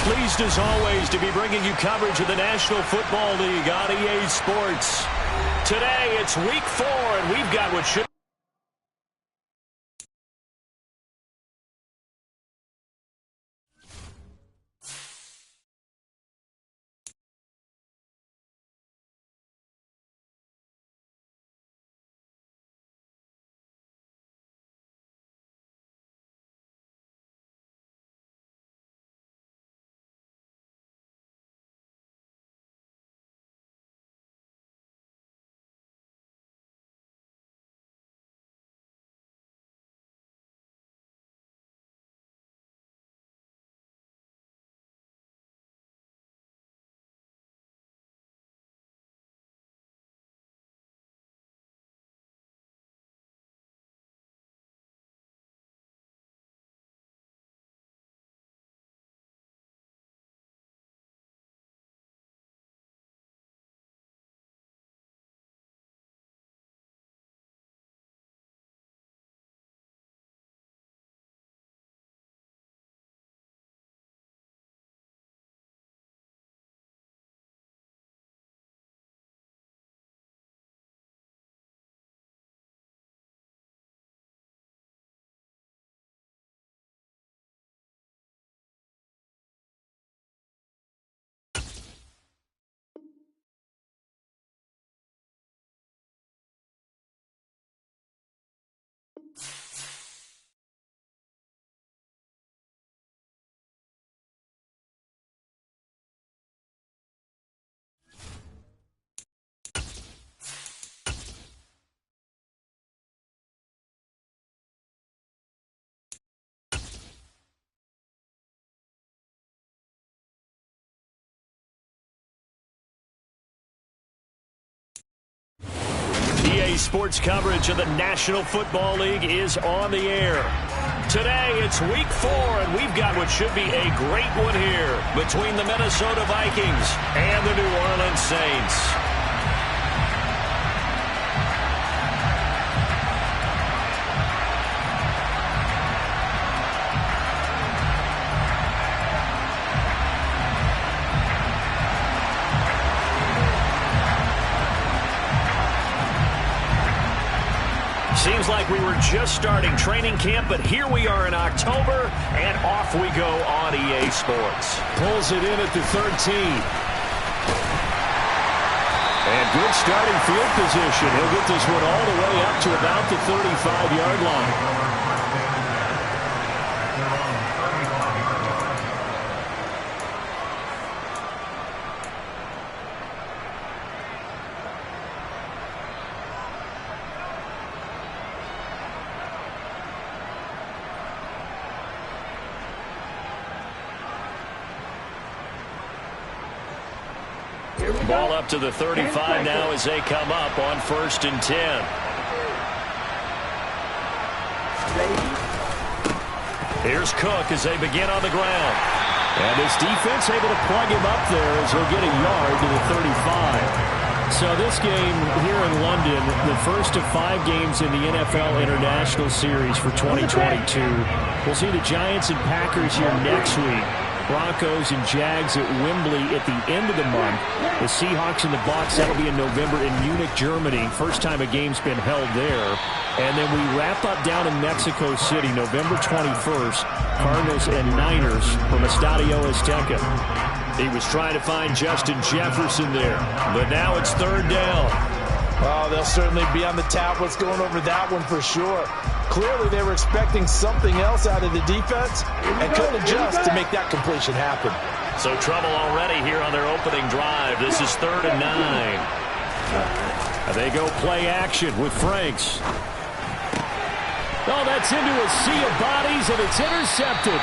Pleased as always to be bringing you coverage of the National Football League on EA Sports. Today it's week 4 and we've got what should EA Sports coverage of the National Football League is on the air. Today, it's week 4, and we've got what should be a great one here between the Minnesota Vikings and the New Orleans Saints. Seems like we were just starting training camp, but here we are in October, and off we go on EA Sports. Pulls it in at the 13. And good starting field position. He'll get this one all the way up to about the 35-yard line. Ball up to the 35 now as they come up on 1st and 10. Here's Cook as they begin on the ground. And this defense able to plug him up there as he'll get a yard to the 35. So this game here in London, the first of 5 games in the NFL International Series for 2022. We'll see the Giants and Packers here next week. Broncos and Jags at Wembley at the end of the month. The Seahawks and the Bucs, that'll be in November in Munich, Germany. First time a game's been held there. And then we wrap up down in Mexico City, November 21st. Cardinals and Niners from Estadio Azteca. He was trying to find Justin Jefferson there, but now it's 3rd down. Oh, they'll certainly be on the tablets going over that one for sure. Clearly, they were expecting something else out of the defense and couldn't adjust to make that completion happen. So trouble already here on their opening drive. This is 3rd and 9. They go play action with Franks. Oh, that's into a sea of bodies, and it's intercepted.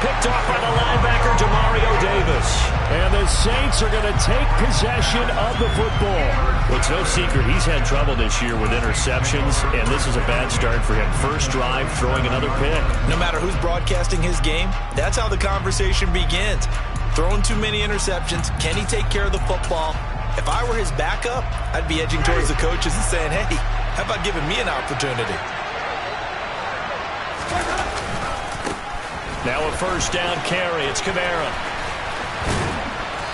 Picked off by the linebacker, Demario Davis. And the Saints are going to take possession of the football. Well, it's no secret he's had trouble this year with interceptions, and this is a bad start for him. First drive, throwing another pick. No matter who's broadcasting his game, that's how the conversation begins. Throwing too many interceptions, can he take care of the football? If I were his backup, I'd be edging towards the coaches and saying, hey, how about giving me an opportunity? Now a 1st down carry. It's Kamara.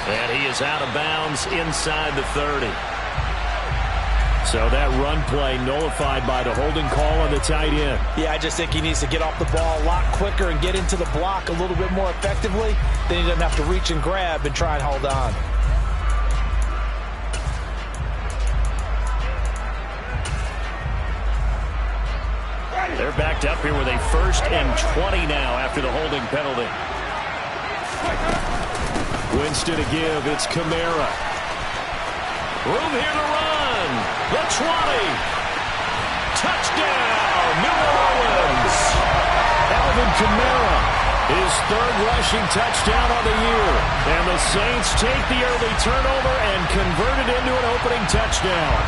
And he is out of bounds inside the 30. So that run play nullified by the holding call on the tight end. Yeah, I just think he needs to get off the ball a lot quicker and get into the block a little bit more effectively. Then he doesn't have to reach and grab and try and hold on. They're backed up here with a 1st and 20 now after the holding penalty. Winston to give. It's Kamara. Room here to run. The 20. Touchdown, New Orleans. Alvin Kamara, his 3rd rushing touchdown of the year. And the Saints take the early turnover and convert it into an opening touchdown.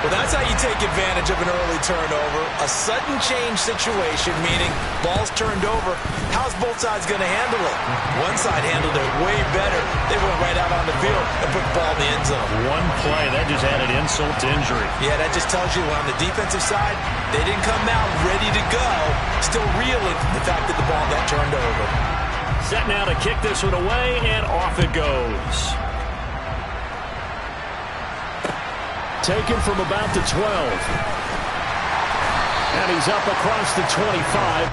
Well, that's how you take advantage of an early turnover. A sudden change situation, meaning ball's turned over. How's both sides going to handle it? One side handled it way better. They went right out on the field and put the ball in the end zone. One play, that just added insult to injury. Yeah, that just tells you on the defensive side, they didn't come out ready to go. Still reeling the fact that the ball got turned over. Set now to kick this one away, and off it goes. Taken from about the 12. And he's up across the 25.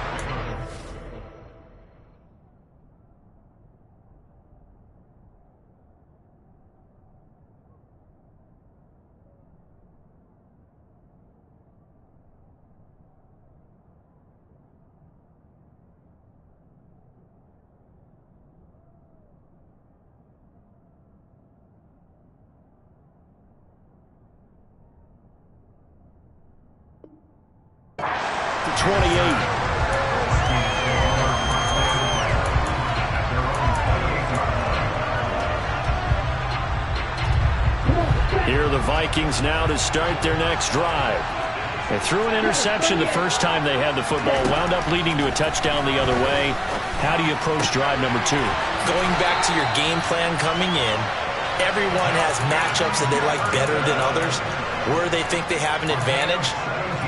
The 28. Here are the Vikings now to start their next drive. They threw an interception the first time they had the football, wound up leading to a touchdown the other way. How do you approach drive number 2? Going back to your game plan coming in, everyone has matchups that they like better than others. Where they think they have an advantage,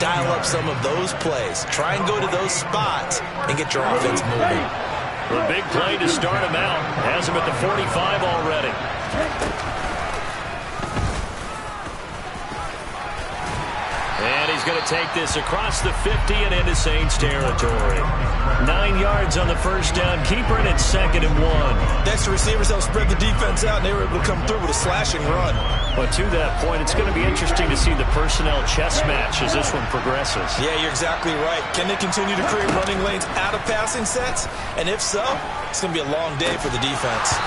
dial up some of those plays. Try and go to those spots and get your offense moving. The big play to start him out. Has him at the 45 already. And he's going to take this across the 50 and into Saints territory. 9 yards on the first down keeper, and it's 2nd and 1. Next, the receivers helped spread the defense out, and they were able to come through with a slashing run. But to that point, it's going to be interesting to see the personnel chess match as this one progresses. Yeah, you're exactly right. Can they continue to create running lanes out of passing sets? And if so, it's going to be a long day for the defense.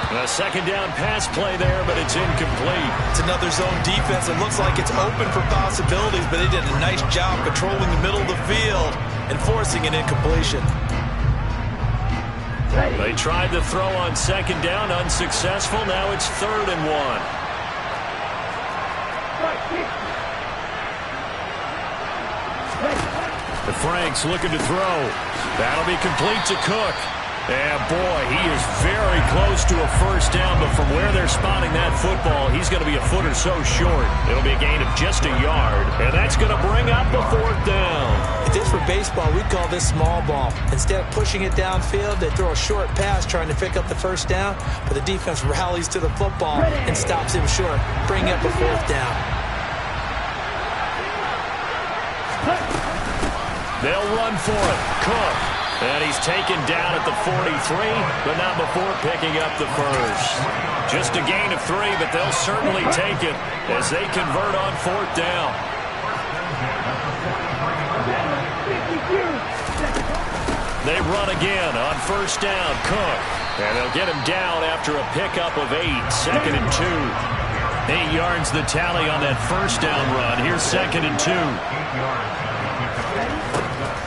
A 2nd down pass play there, but it's incomplete. It's another zone defense. It looks like it's open for possibilities, but they did a nice job patrolling the middle of the field and forcing an incompletion. They tried the throw on 2nd down, unsuccessful. Now it's 3rd and 1. The Franks looking to throw. That'll be complete to Cook. And boy, he is very close to a first down, but from where they're spotting that football, he's going to be a foot or so short. It'll be a gain of just a yard, and that's going to bring up the 4th down. If this were baseball, we'd call this small ball. Instead of pushing it downfield, they throw a short pass trying to pick up the first down, but the defense rallies to the football and stops him short, bringing up a 4th down. They'll run for it. Cook. And he's taken down at the 43, but not before picking up the first. Just a gain of 3, but they'll certainly take it as they convert on 4th down. They run again on 1st down. Cook. And they'll get him down after a pickup of 8. 2nd and 2. 8 yards the tally on that 1st down run. Here's 2nd and 2.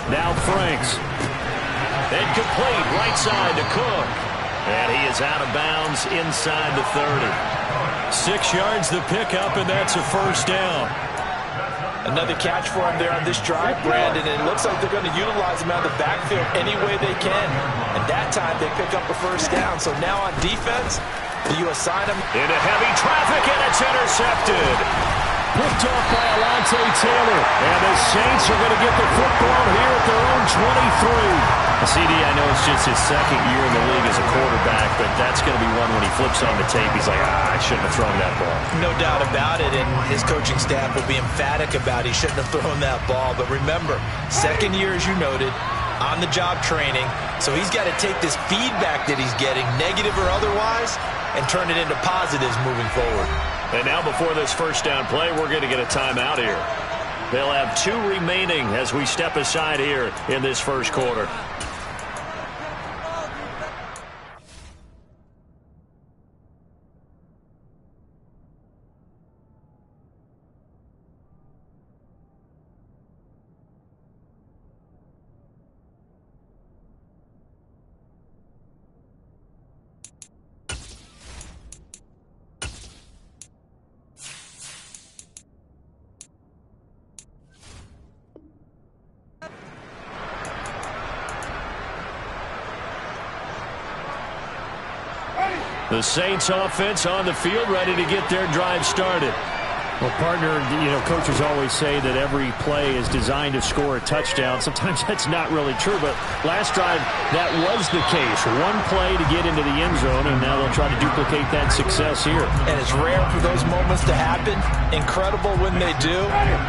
Now Franks. Incomplete, right side to Cook. And he is out of bounds inside the 30. 6 yards the pickup, and that's a first down. Another catch for him there on this drive, Brandon, and it looks like they're going to utilize him out of the backfield any way they can. And that time they pick up a first down. So now on defense, do you assign him? Into heavy traffic, and it's intercepted. Picked off by Alontae Taylor. And the Saints are going to get the football here at their own 23. CD, I know it's just his second year in the league as a quarterback, but that's going to be one when he flips on the tape. He's like, I shouldn't have thrown that ball. No doubt about it, and his coaching staff will be emphatic about he shouldn't have thrown that ball. But remember, second year, as you noted, on-the-job training, so he's got to take this feedback that he's getting, negative or otherwise, and turn it into positives moving forward. And now before this first down play, we're going to get a timeout here. They'll have 2 remaining as we step aside here in this first quarter. The Saints offense on the field, ready to get their drive started. Well, partner, coaches always say that every play is designed to score a touchdown. Sometimes that's not really true, but last drive, that was the case. One play to get into the end zone, and now they'll try to duplicate that success here. And it's rare for those moments to happen. Incredible when they do.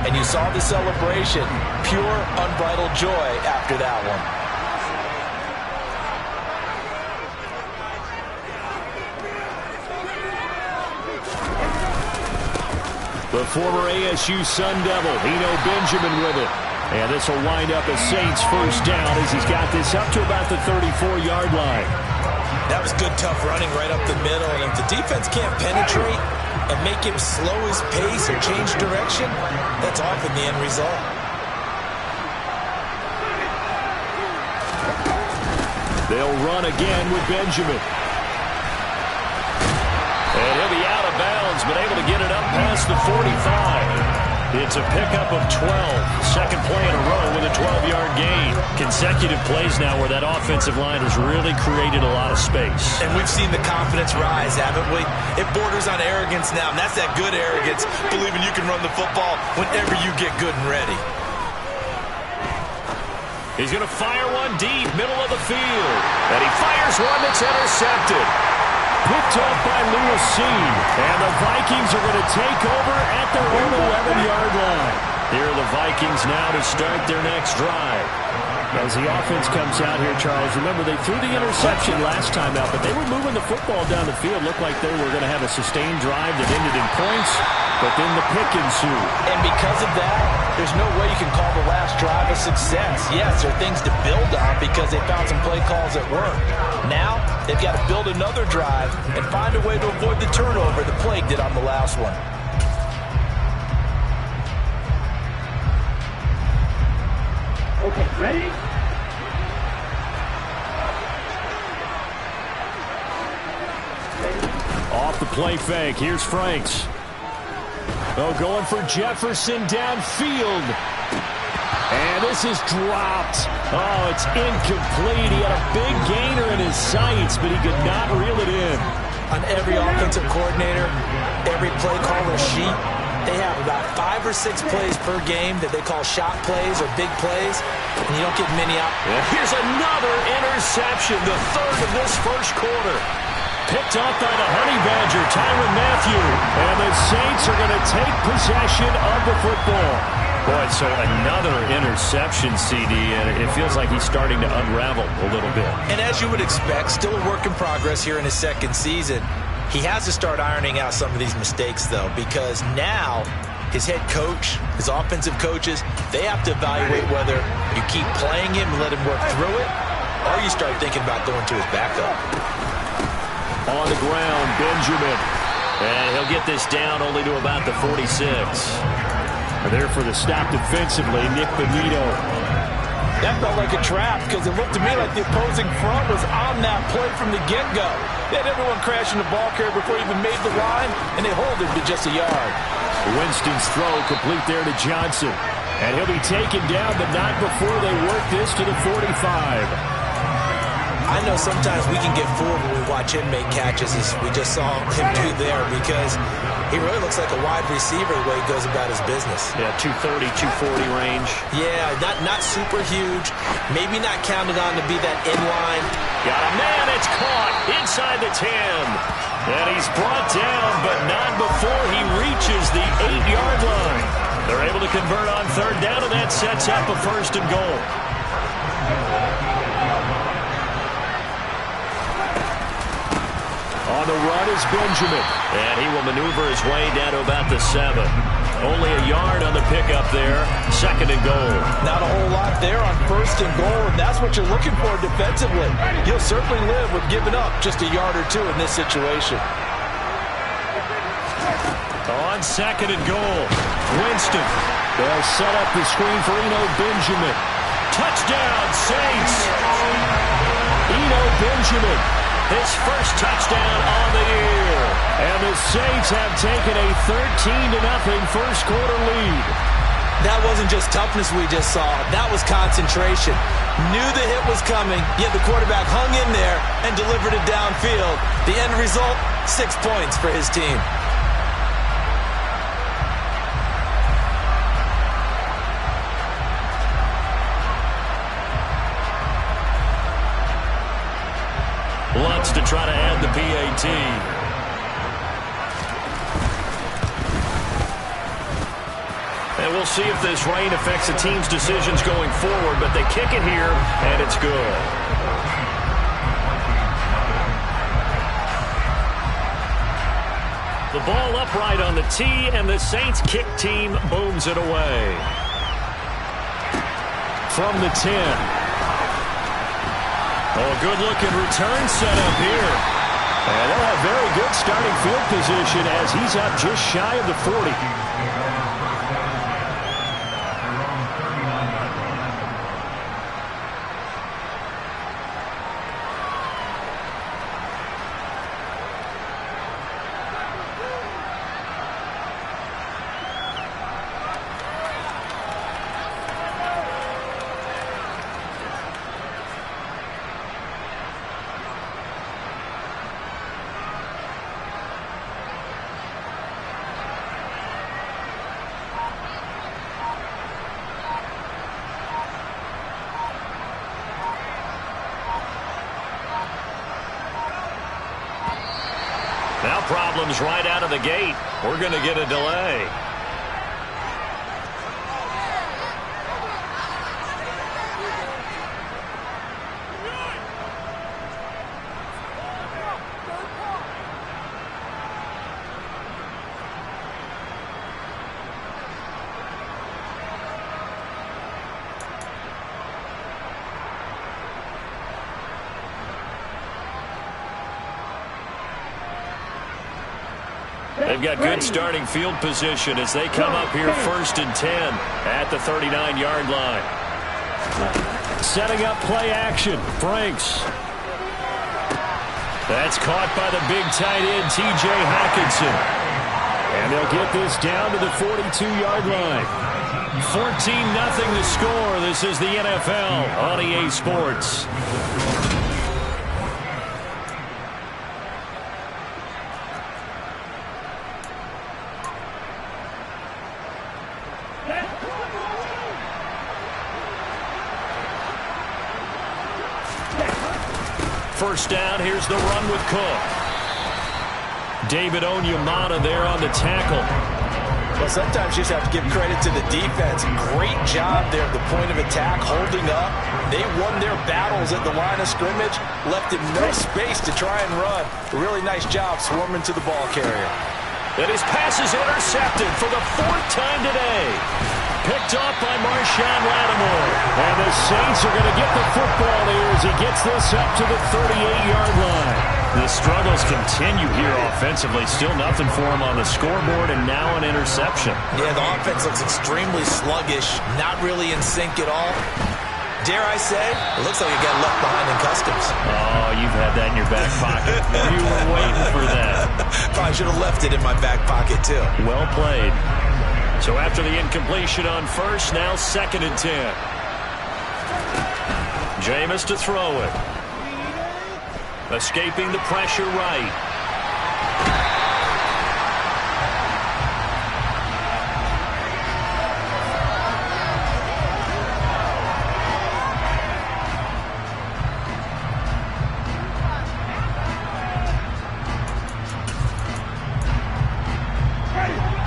And you saw the celebration. Pure, unbridled joy after that one. The former ASU Sun Devil, Eno Benjamin with it. And this will wind up a Saints first down as he's got this up to about the 34-yard line. That was good, tough running right up the middle. And if the defense can't penetrate and make him slow his pace or change direction, that's often the end result. They'll run again with Benjamin. And he'll be out of bounds, but able to get it up past the 45. It's a pickup of 12. Second play in a row with a 12-yard gain. Consecutive plays now where that offensive line has really created a lot of space. And we've seen the confidence rise, haven't we? It borders on arrogance now, and that's that good arrogance, believing you can run the football whenever you get good and ready. He's going to fire one deep, middle of the field. And he fires one that's intercepted. Picked off by Lewis Cine. And the Vikings are going to take over at their own 11-yard line. Here are the Vikings now to start their next drive. As the offense comes out here, Charles, remember they threw the interception last time out, but they were moving the football down the field. Looked like they were going to have a sustained drive that ended in points, but then the pick ensued. And because of that, there's no way you can call the last drive a success. Yes, there are things to build on because they found some play calls that worked. Now, they've got to build another drive and find a way to avoid the turnover the plague did on the last one. Okay, ready? Off the play fake, here's Franks. Oh, going for Jefferson downfield. And this is dropped. Oh, it's incomplete. He had a big gainer in his sights, but he could not reel it in. On every offensive coordinator, every play caller sheet, they have about 5 or 6 plays per game that they call shot plays or big plays, and you don't get many out. And here's another interception, the third of this first quarter. Picked up by the Honey Badger, Tyrann Mathieu. And the Saints are going to take possession of the football. Boy, so another interception, CD, and it feels like he's starting to unravel a little bit. And as you would expect, still a work in progress here in his second season. He has to start ironing out some of these mistakes, though, because now his head coach, his offensive coaches, they have to evaluate whether you keep playing him and let him work through it, or you start thinking about going to his backup. On the ground, Benjamin. And he'll get this down only to about the 46. There for the stop defensively, Nick Benito. That felt like a trap because it looked to me like the opposing front was on that play from the get-go. They had everyone crashing the ball carrier before he even made the line, and they hold him to just a yard. Winston's throw complete there to Johnson. And he'll be taken down, but not before they work this to the 45. I know sometimes we can get fooled when we watch him make catches, as we just saw him do there, because he really looks like a wide receiver the way he goes about his business. Yeah, 230, 240 range. Yeah, not super huge. Maybe not counted on to be that inline. Got a man, it's caught inside the 10. And he's brought down, but not before he reaches the 8-yard line. They're able to convert on third down, and that sets up a 1st and goal. On the run is Benjamin, and he will maneuver his way down to about the 7. Only a yard on the pickup there. 2nd and goal. Not a whole lot there on 1st and goal, and that's what you're looking for defensively. You'll certainly live with giving up just a yard or 2 in this situation. On 2nd and goal, Winston. They'll set up the screen for Eno Benjamin. Touchdown, Saints. Eno Benjamin. His first touchdown on the year. And the Saints have taken a 13-0 first quarter lead. That wasn't just toughness we just saw. That was concentration. Knew the hit was coming, yet the quarterback hung in there and delivered it downfield. The end result, 6 points for his team. Lutz to try to add the PAT. And we'll see if this rain affects the team's decisions going forward, but they kick it here, and it's good. The ball upright on the tee, and the Saints kick team booms it away. From the 10. Oh, good-looking return set up here. And they'll have very good starting field position as he's up just shy of the 40. Now problems right out of the gate. We're going to get a delay. They've got good starting field position as they come up here 1st and 10 at the 39-yard line. Setting up play action. Franks. That's caught by the big tight end, T.J. Hockenson. And they'll get this down to the 42-yard line. 14-0 the score. This is the NFL on EA Sports. First down, here's the run with Cook. David Onyemata there on the tackle. Well, sometimes you just have to give credit to the defense. Great job there at the point of attack, holding up. They won their battles at the line of scrimmage, left him no space to try and run. A really nice job swarming to the ball carrier. And his pass is intercepted for the 4th time today. Picked off by Marshawn Lattimore. And the Saints are going to get the football here as he gets this up to the 38-yard line. The struggles continue here offensively. Still nothing for him on the scoreboard, and now an interception. Yeah, the offense looks extremely sluggish, not really in sync at all. Dare I say, it looks like it got left behind in customs. Oh, you've had that in your back pocket. You were waiting for that. Probably should have left it in my back pocket, too. Well played. So after the incompletion on first, now 2nd and 10. Jameis to throw it. Escaping the pressure right.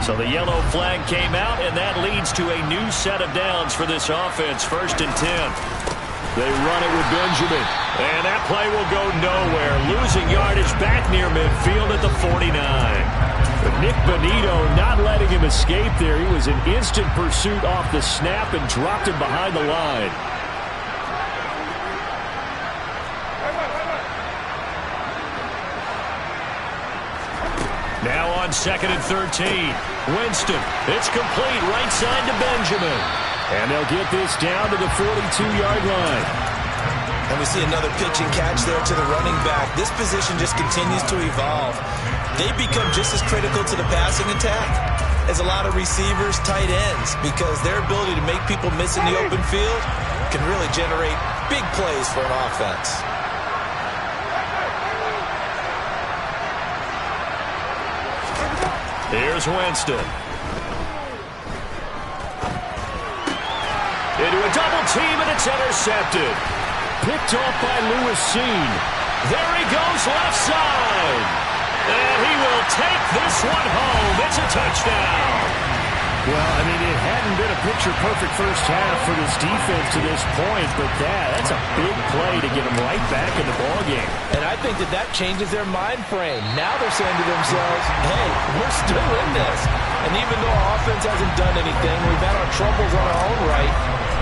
So the yellow flag came out, and that leads to a new set of downs for this offense. 1st and 10. They run it with Benjamin. And that play will go nowhere. Losing yardage back near midfield at the 49. But Nick Bonito not letting him escape there. He was in instant pursuit off the snap and dropped him behind the line. Now on 2nd and 13. Winston. It's complete right side to Benjamin. And they'll get this down to the 42-yard line. And we see another pitch and catch there to the running back. This position just continues to evolve. They become just as critical to the passing attack as a lot of receivers, tight ends, because their ability to make people miss in the open field can really generate big plays for an offense. Here's Winston. Into a double team, and it's intercepted. Picked off by Lewis Cine. There he goes left side. And he will take this one home. It's a touchdown. Well, I mean, it hadn't been a picture-perfect first half for this defense to this point, but that's a big play to get them right back in the ballgame. And I think that changes their mind frame. Now they're saying to themselves, hey, we're still in this. And even though our offense hasn't done anything, we've had our troubles on our own right,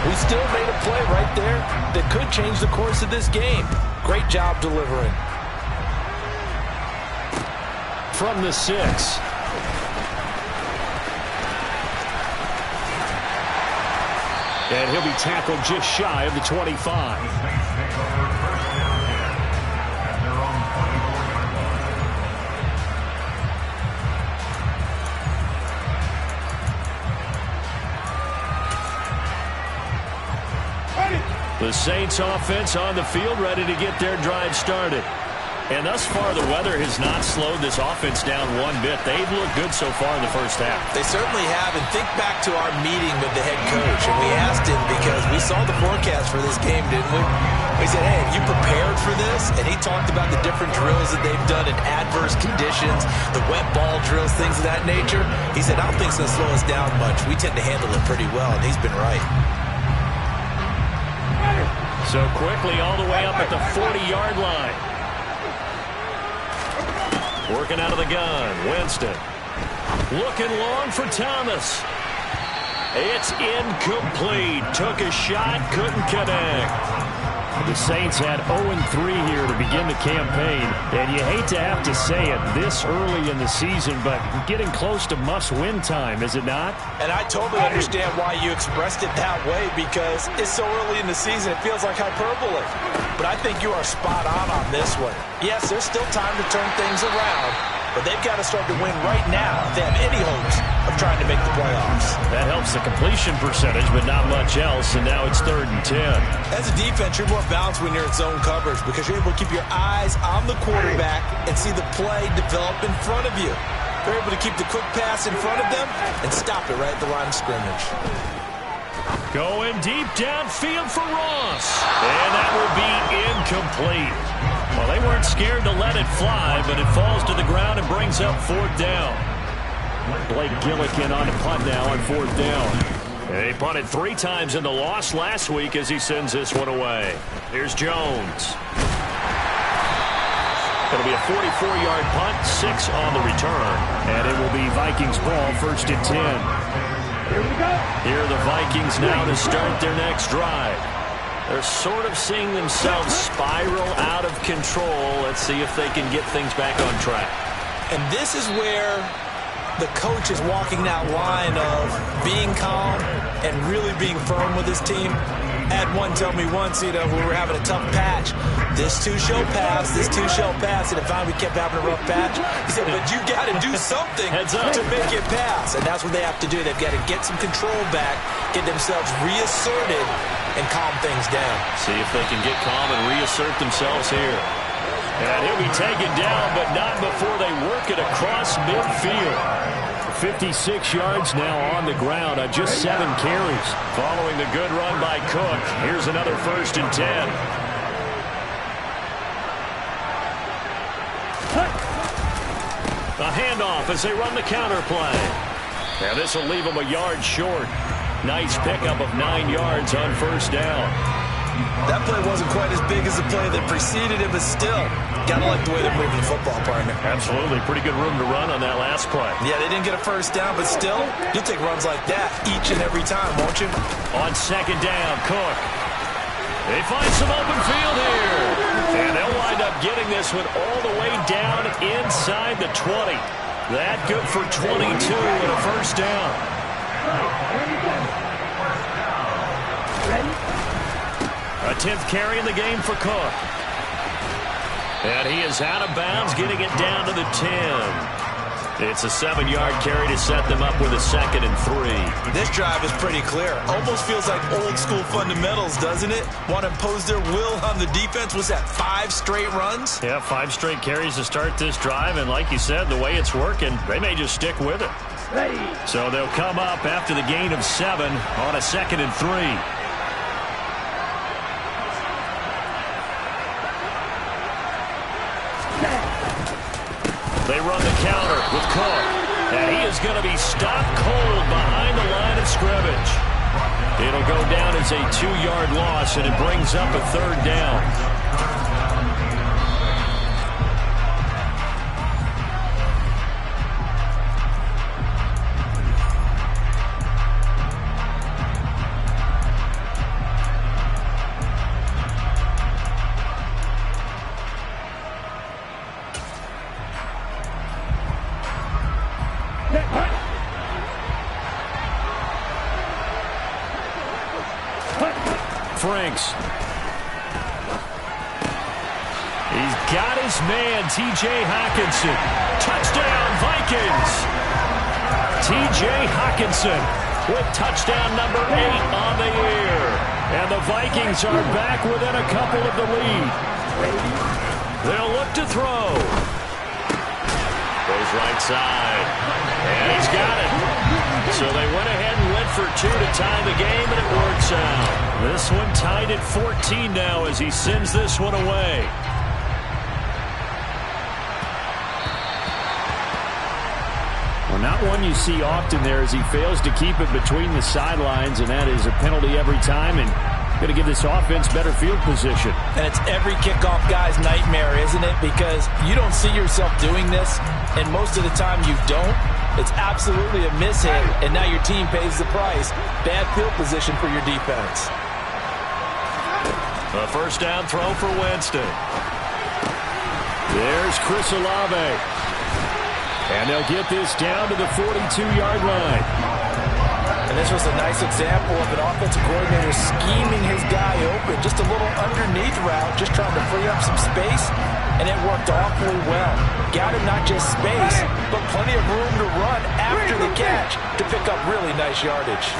we still made a play right there that could change the course of this game. Great job delivering. From the 6. And he'll be tackled just shy of the 25. The Saints offense on the field, ready to get their drive started. And thus far, the weather has not slowed this offense down one bit. They've looked good so far in the first half. They certainly have. And think back to our meeting with the head coach. And we asked him, because we saw the forecast for this game, didn't we? We said, hey, have you prepared for this? And he talked about the different drills that they've done in adverse conditions, the wet ball drills, things of that nature. He said, I don't think it's going to slow us down much. We tend to handle it pretty well, and he's been right. So quickly all the way up at the 40-yard line. Working out of the gun, Winston. Looking long for Thomas. It's incomplete. Took a shot, couldn't connect. The Saints had 0-3 here to begin the campaign. And you hate to have to say it this early in the season, but getting close to must-win time, is it not? And I totally understand why you expressed it that way, because it's so early in the season, it feels like hyperbole. But I think you are spot on this one. Yes, there's still time to turn things around, but they've got to start to win right now if they have any hopes of trying to make the playoffs. That helps the completion percentage, but not much else, and now it's 3rd and 10. As a defense, you're more balanced when you're in zone coverage because you're able to keep your eyes on the quarterback and see the play develop in front of you. You're able to keep the quick pass in front of them and stop it right at the line of scrimmage. Going deep downfield for Ross. And that will be incomplete. Well, they weren't scared to let it fly, but it falls to the ground and brings up 4th down. Blake Gillikin on the punt now on 4th down. They punted 3 times in the loss last week as he sends this one away. Here's Jones. It'll be a 44-yard punt, 6 on the return. And it will be Vikings ball, 1st and 10. Here we go. Here are the Vikings now to start their next drive. They're sort of seeing themselves spiral out of control. Let's see if they can get things back on track. And this is where the coach is walking that line of being calm and really being firm with his team. I had one tell me once, we were having a tough patch. This too shall pass, this too shall pass. And if we kept having a rough patch, he said, but you got to do something to make it pass. And that's what they have to do. They've got to get some control back, get themselves reasserted, and calm things down. See if they can get calm and reassert themselves here. And he'll be taken down, but not before they work it across midfield. 56 yards now on the ground on just 7 carries. Following the good run by Cook, here's another 1st and 10. A handoff as they run the counter play. And this will leave them a yard short. Nice pickup of 9 yards on 1st down. That play wasn't quite as big as the play that preceded it, but still, gotta like the way they're moving the football, partner. Absolutely. Pretty good room to run on that last play. Yeah, they didn't get a 1st down, but still, you'll take runs like that each and every time, won't you? On 2nd down, Cook. They find some open field here. And they'll wind up getting this one all the way down inside the 20. That good for 22 and a 1st down. A 10th carry in the game for Cook. And he is out of bounds, getting it down to the 10. It's a 7-yard carry to set them up with a 2nd and 3. This drive is pretty clear. Almost feels like old school fundamentals, doesn't it? Want to impose their will on the defense. Was that 5 straight runs? Yeah, 5 straight carries to start this drive. And like you said, the way it's working, they may just stick with it. Ready. So they'll come up after the gain of 7 on a 2nd and 3. They run the counter with Cook. And he is going to be stopped cold behind the line of scrimmage. It'll go down as a 2-yard loss, and it brings up a 3rd down. Franks. He's got his man, T.J. Hockenson. Touchdown, Vikings. T.J. Hockenson with touchdown number 8 on the year. And the Vikings are back within a couple of the lead. They'll look to throw. Goes right side. And he's got it. So they went ahead and went for 2 to tie the game, and it works out. This one tied at 14 now as he sends this one away. Well, not one you see often there as he fails to keep it between the sidelines, and that is a penalty every time, and going to give this offense better field position. And it's every kickoff guy's nightmare, isn't it? Because you don't see yourself doing this, and most of the time you don't. It's absolutely a mishit, and now your team pays the price. Bad field position for your defense. A 1st down throw for Winston. There's Chris Olave. And they'll get this down to the 42-yard line. And this was a nice example of an offensive coordinator scheming his guy open. Just a little underneath route, just trying to free up some space, and it worked awfully well. Got him not just space, but plenty of room to run after the catch to pick up really nice yardage.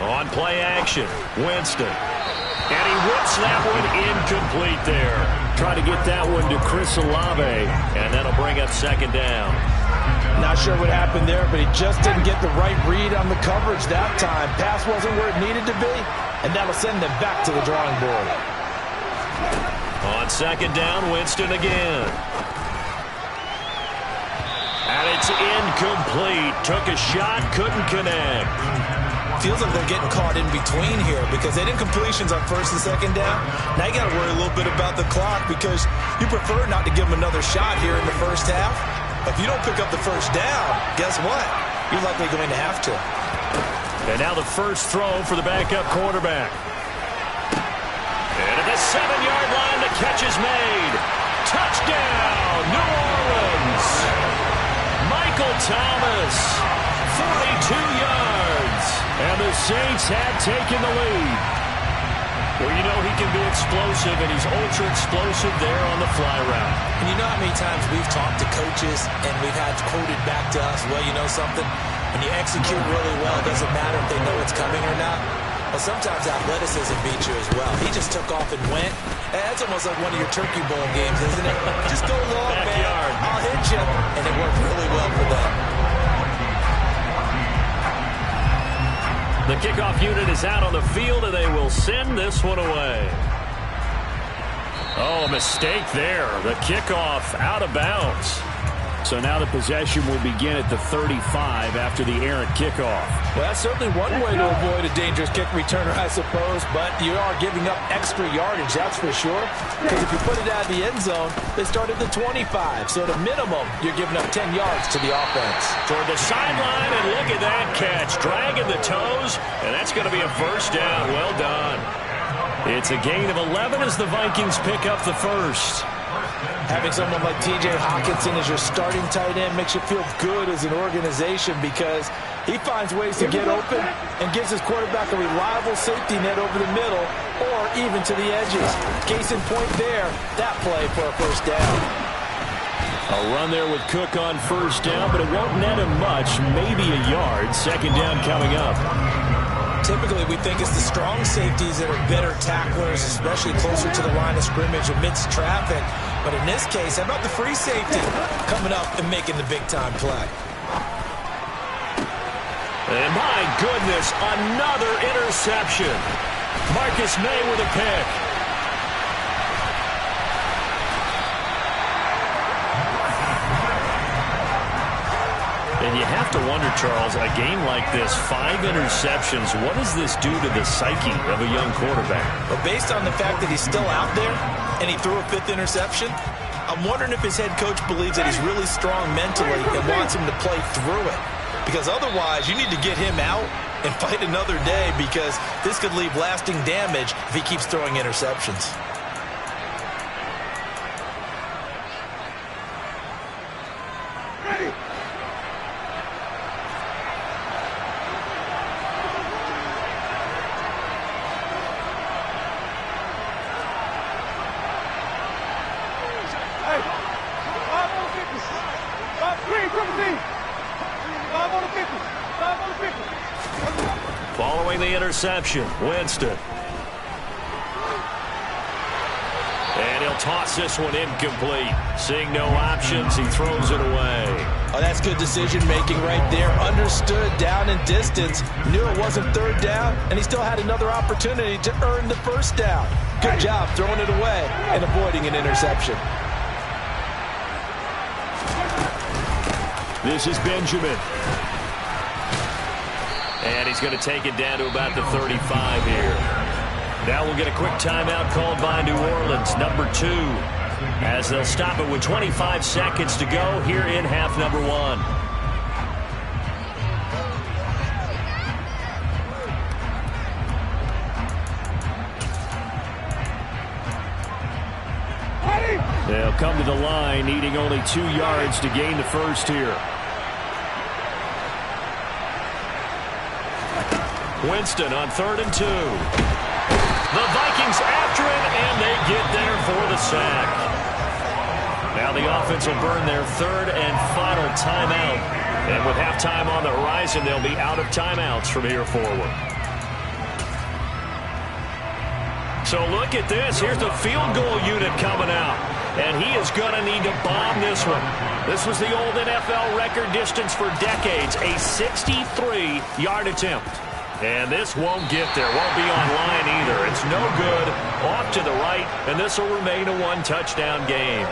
On play action, Winston. And he whips that one incomplete there. Trying to get that one to Chris Olave. And that'll bring up 2nd down. Not sure what happened there, but he just didn't get the right read on the coverage that time. Pass wasn't where it needed to be, and that'll send them back to the drawing board. On 2nd down, Winston again. And it's incomplete. Took a shot, couldn't connect. Feels like they're getting caught in between here because they didn't completions on 1st and 2nd down. Now you got to worry a little bit about the clock because you prefer not to give them another shot here in the 1st half. If you don't pick up the 1st down, guess what? You're likely going to have to. And now the 1st throw for the backup quarterback. And at the 7-yard line, the catch is made. Touchdown, New Orleans. Michael Thomas, 42 yards. And the Saints have taken the lead. Well, you know he can be explosive, and he's ultra explosive there on the fly route. And you know how many times we've talked to coaches and we've had quoted back to us, well, you know something? When you execute really well, it doesn't matter if they know it's coming or not. Well, sometimes athleticism beats you as well. He just took off and went. That's almost like one of your Turkey Bowl games, isn't it? Just go long, Backyard. man. I'll hit you. And it worked really well for them. The kickoff unit is out on the field, and they will send this one away. Oh, a mistake there. The kickoff out of bounds. So now the possession will begin at the 35 after the errant kickoff. Well, that's certainly one way to avoid a dangerous kick returner, I suppose, but you are giving up extra yardage, that's for sure. Because if you put it out of the end zone, they start at the 25. So at a minimum, you're giving up 10 yards to the offense. Toward the sideline, and look at that catch. Dragging the toes, and that's going to be a first down. Well done. It's a gain of 11 as the Vikings pick up the first. Having someone like T.J. Hockenson as your starting tight end makes you feel good as an organization because he finds ways to get open and gives his quarterback a reliable safety net over the middle or even to the edges. Case in point there, that play for a first down. A run there with Cook on first down, but it won't net him much, maybe a yard. Second down coming up. Typically, we think it's the strong safeties that are better tacklers, especially closer to the line of scrimmage amidst traffic. But in this case, how about the free safety coming up and making the big-time play? And my goodness, another interception. Marcus May with a pick. And you have to wonder, Charles, a game like this, 5 interceptions, what does this do to the psyche of a young quarterback? But based on the fact that he's still out there and he threw a 5th interception, I'm wondering if his head coach believes that he's really strong mentally and wants him to play through it. Because otherwise, you need to get him out and fight another day because this could leave lasting damage if he keeps throwing interceptions. Following the interception, Winston. And he'll toss this one incomplete. Seeing no options, he throws it away. Oh, that's good decision-making right there. Understood down and distance. Knew it wasn't third down, and he still had another opportunity to earn the first down. Good job throwing it away and avoiding an interception. This is Benjamin. And he's going to take it down to about the 35 here. Now we'll get a quick timeout called by New Orleans, number 2, as they'll stop it with 25 seconds to go here in half number 1. They'll come to the line, needing only 2 yards to gain the first here. Winston on 3rd and 2. The Vikings after it, and they get there for the sack. Now the offense will burn their 3rd and final timeout. And with halftime on the horizon, they'll be out of timeouts from here forward. So look at this. Here's the field goal unit coming out. And he is going to need to bomb this one. This was the old NFL record distance for decades, a 63-yard attempt. And this won't get there, won't be on line either. It's no good, off to the right, and this will remain a 1-touchdown game.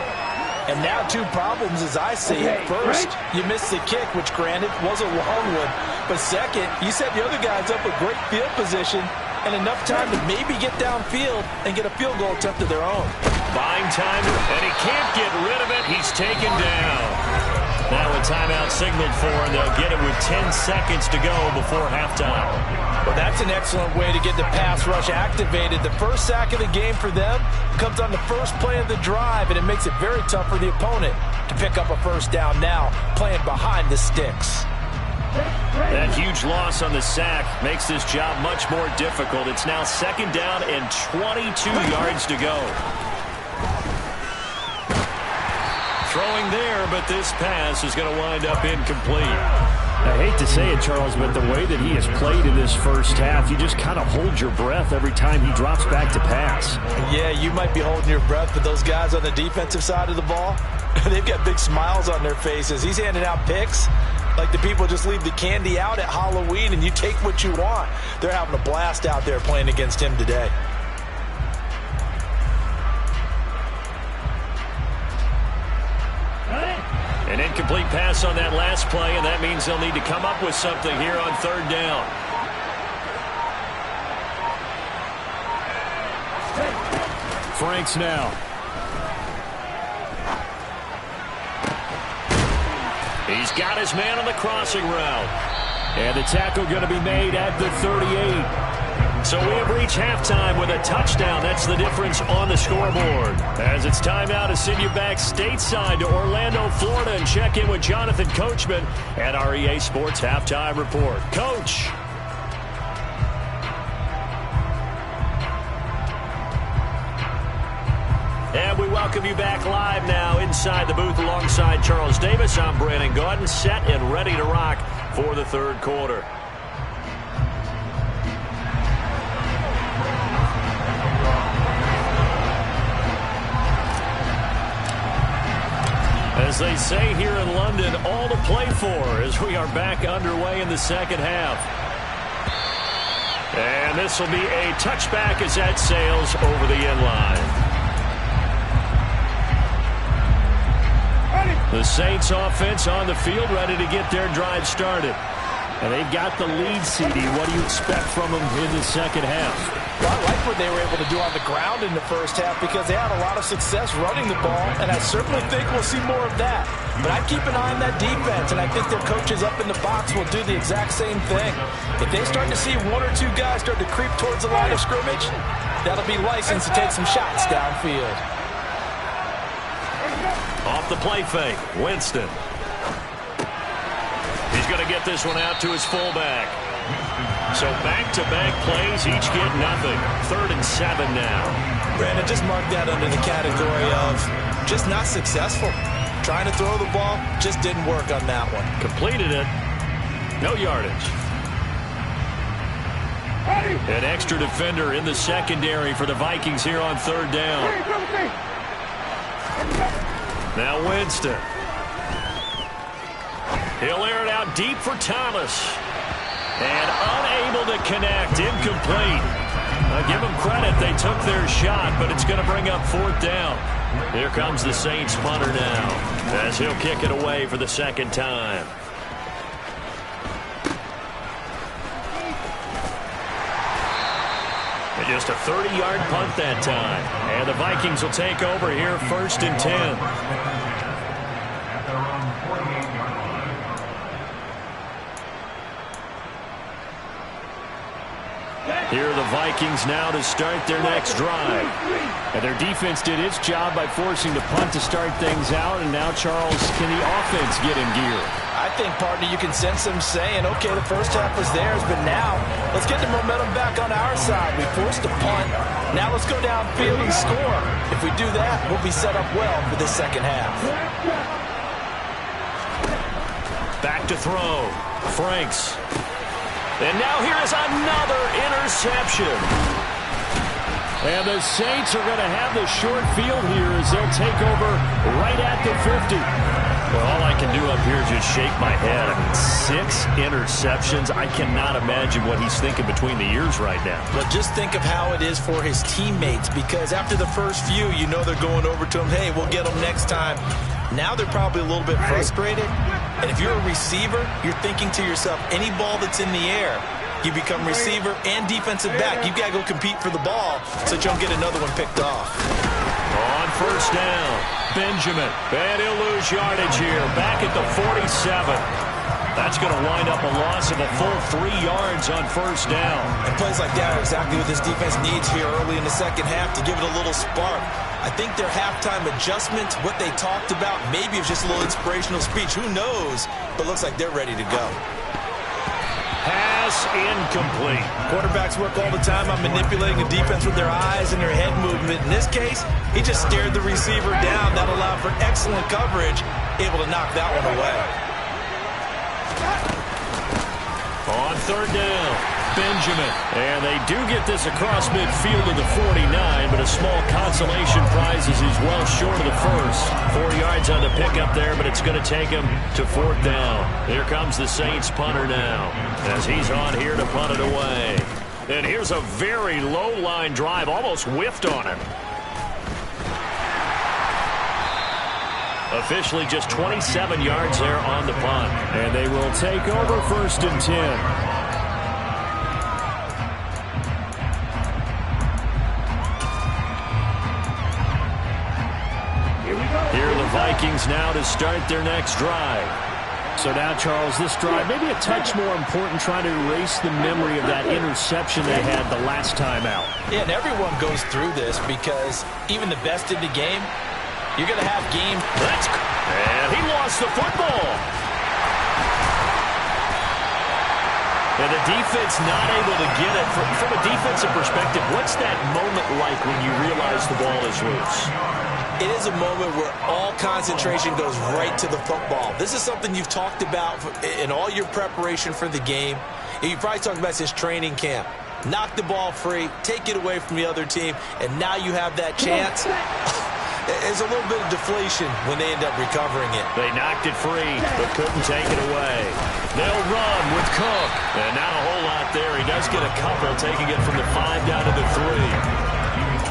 And now 2 problems as I see it. First, you missed the kick, which granted was a long one. But second, you set the other guys up with great field position and enough time to maybe get downfield and get a field goal attempt of their own. Buying time, and he can't get rid of it. He's taken down. Now a timeout signaled for, and they'll get it with 10 seconds to go before halftime. Well, that's an excellent way to get the pass rush activated. The first sack of the game for them comes on the first play of the drive, and it makes it very tough for the opponent to pick up a first down now, playing behind the sticks. That huge loss on the sack makes this job much more difficult. It's now 2nd down and 22 yards to go. Throwing there, but this pass is going to wind up incomplete. I hate to say it, Charles, but the way that he has played in this first half, you just kind of hold your breath every time he drops back to pass. Yeah, you might be holding your breath, but those guys on the defensive side of the ball, they've got big smiles on their faces. He's handing out picks like the people just leave the candy out at Halloween and you take what you want. They're having a blast out there playing against him today. An incomplete pass on that last play, and that means they'll need to come up with something here on third down. Franks now. He's got his man on the crossing route. And the tackle going to be made at the 38. So we have reached halftime with a touchdown. That's the difference on the scoreboard. As it's time now to send you back stateside to Orlando, Florida, and check in with Jonathan Coachman at our EA Sports Halftime Report. Coach. And we welcome you back live now inside the booth alongside Charles Davis. I'm Brandon Gaudin, set and ready to rock for the third quarter. As they say here in London, all to play for as we are back underway in the second half. And this will be a touchback as that sails over the end line. The Saints offense on the field, ready to get their drive started. And they've got the lead, CD. What do you expect from them in the second half? Well, I like what they were able to do on the ground in the first half because they had a lot of success running the ball, and I certainly think we'll see more of that. But I'd keep an eye on that defense, and I think their coaches up in the box will do the exact same thing. If they start to see one or two guys start to creep towards the line of scrimmage, that'll be license to take some shots downfield. Off the play fake, Winston. He's going to get this one out to his fullback. So back-to-back plays, each get nothing. 3rd and 7 now. Brandon, just mark that under the category of just not successful. Trying to throw the ball, just didn't work on that one. Completed it. No yardage. An extra defender in the secondary for the Vikings here on 3rd down. Now Winston. He'll air it out deep for Thomas. And unable to connect. Incomplete. I'll give them credit. They took their shot, but it's going to bring up 4th down. Here comes the Saints punter now as he'll kick it away for the second time. And just a 30-yard punt that time. And the Vikings will take over here 1st and 10. Here are the Vikings now to start their next drive. And their defense did its job by forcing the punt to start things out. And now, Charles, can the offense get in gear? I think, partner, you can sense them saying, okay, the first half was theirs, but now let's get the momentum back on our side. We forced a punt. Now let's go downfield and score. If we do that, we'll be set up well for the second half. Back to throw. Franks. And now here is another interception. And the Saints are going to have the short field here as they'll take over right at the 50. Well, all I can do up here is just shake my head. I mean, 6 interceptions. I cannot imagine what he's thinking between the ears right now. Well, just think of how it is for his teammates, because after the first few, you know they're going over to him, hey, we'll get them next time. Now they're probably a little bit frustrated. And if you're a receiver, you're thinking to yourself, any ball that's in the air, you become receiver and defensive back. You've got to go compete for the ball so that you don't get another one picked off. On 1st down, Benjamin. And he'll lose yardage here. Back at the 47. That's going to wind up a loss of a full 3 yards on 1st down. And plays like that are exactly what this defense needs here early in the second half to give it a little spark. I think their halftime adjustments, what they talked about, maybe it's just a little inspirational speech. Who knows? But looks like they're ready to go. Pass incomplete. Quarterbacks work all the time on manipulating the defense with their eyes and their head movement. In this case, he just stared the receiver down. That allowed for excellent coverage, able to knock that one away. On third down, Benjamin. And they do get this across midfield to the 49, but a small consolation prize as he's well short of the first. 4 yards on the pickup there, but it's going to take him to fourth down. Here comes the Saints punter now as he's on here to punt it away. And here's a very low-line drive, almost whiffed on him. Officially just 27 yards there on the punt. And they will take over first and 10. Here are the Vikings now to start their next drive. So now, Charles, this drive maybe a touch more important, trying to erase the memory of that interception they had the last time out. Yeah, and everyone goes through this because even the best in the game, you're going to have game. And he lost the football. And the defense not able to get it. From a defensive perspective, what's that moment like when you realize the ball is loose? It is a moment where all concentration goes right to the football. This is something you've talked about in all your preparation for the game. You probably talked about since training camp. Knock the ball free, take it away from the other team, and now you have that chance. There's a little bit of deflation when they end up recovering it. They knocked it free, but couldn't take it away. They'll run with Cook. And not a whole lot there. He does get a couple, taking it from the 5 down to the 3.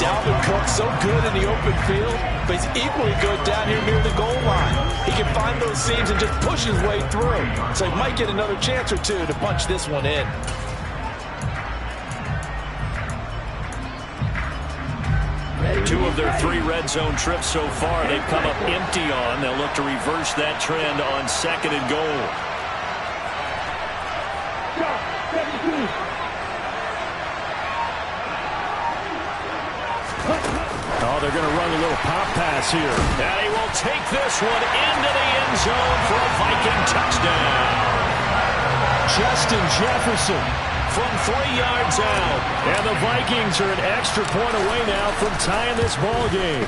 Dalvin Cook so good in the open field, but he's equally good down here near the goal line. He can find those seams and just push his way through. So he might get another chance or two to punch this one in. Two of their 3 red zone trips so far, they've come up empty on. They'll look to reverse that trend on 2nd and goal. Oh, they're going to run a little pop pass here. And he will take this one into the end zone for a Viking touchdown. Justin Jefferson from 3 yards out. And the Vikings are an extra point away now from tying this ball game.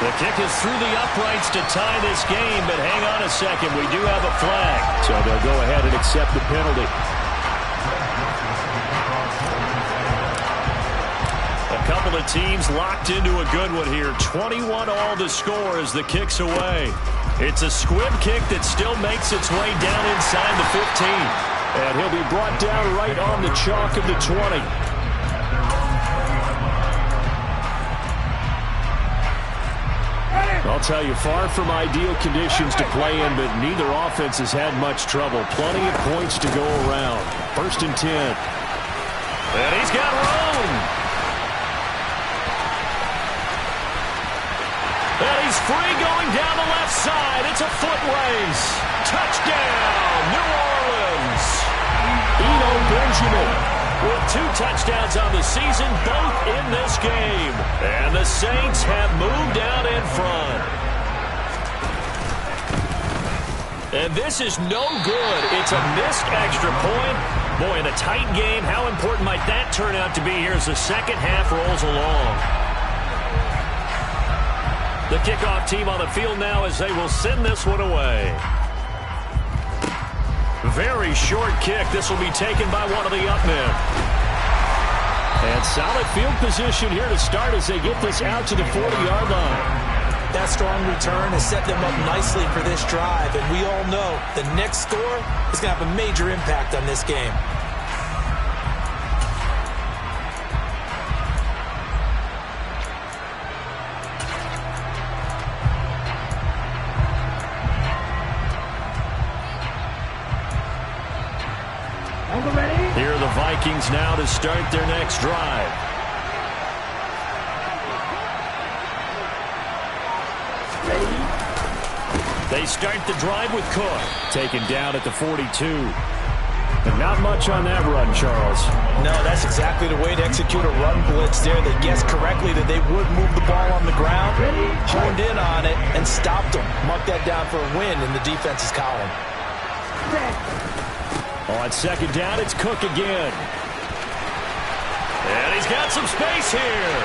The kick is through the uprights to tie this game, but hang on a second. We do have a flag. So they'll go ahead and accept the penalty. A couple of teams locked into a good one here. 21 all to score as the kick's away. It's a squib kick that still makes its way down inside the 15. And he'll be brought down right on the chalk of the 20. I'll tell you, far from ideal conditions to play in, but neither offense has had much trouble. Plenty of points to go around. First and 10. And he's got room. And he's free going down the left side. It's a foot race. Touchdown, New Orleans. Eno Benjamin with 2 touchdowns on the season, both in this game. And the Saints have moved out in front. And this is no good. It's a missed extra point. Boy, in a tight game, how important might that turn out to be here as the second half rolls along? The kickoff team on the field now as they will send this one away. Very short kick. This will be taken by one of the up men. And solid field position here to start as they get this out to the 40-yard line. That strong return has set them up nicely for this drive, and we all know the next score is going to have a major impact on this game. Here are the Vikings now to start their next drive. They start the drive with Cook. Taken down at the 42. And not much on that run, Charles. No, that's exactly the way to execute a run blitz there. They guessed correctly that they would move the ball on the ground, honed in on it, and stopped them. Mark that down for a win in the defense's column. On second down, it's Cook again. And he's got some space here.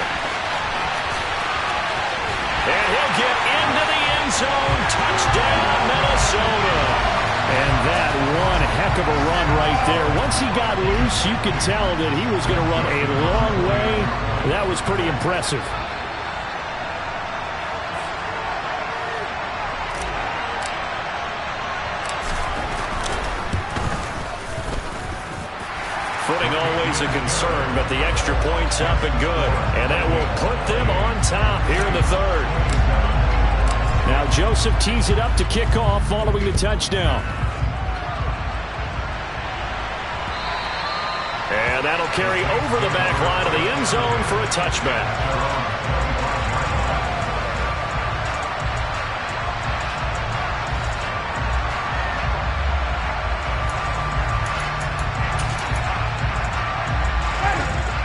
And he'll get into the end zone. Touchdown, Minnesota. And that one heck of a run right there. Once he got loose, you could tell that he was going to run a long way. That was pretty impressive. Footing always a concern, but the extra point's up and good. And that will put them on top here in the third. Now Joseph tees it up to kick off following the touchdown. And that'll carry over the back line of the end zone for a touchback.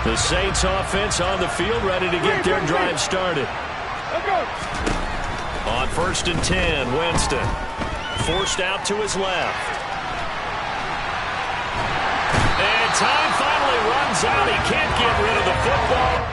The Saints offense on the field, ready to get their drive started. On 1st and 10, Winston forced out to his left. And time finally runs out. He can't get rid of the football.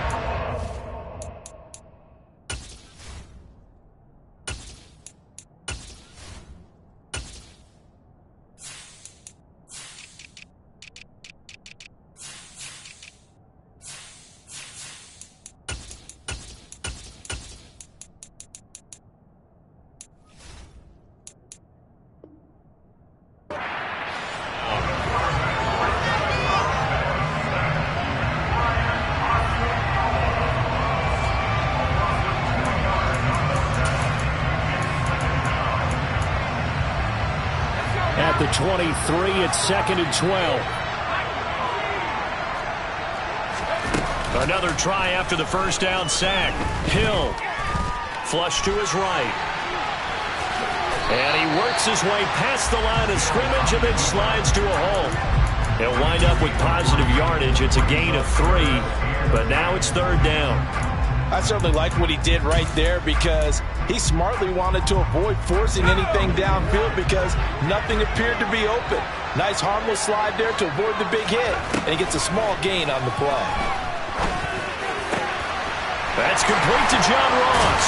At the 23, it's 2nd and 12. Another try after the first down sack. Hill, flush to his right. And he works his way past the line of scrimmage and then slides to a hole. He'll wind up with positive yardage. It's a gain of 3, but now it's 3rd down. I certainly like what he did right there because he smartly wanted to avoid forcing anything downfield because nothing appeared to be open. Nice harmless slide there to avoid the big hit, and he gets a small gain on the play. That's complete to John Ross.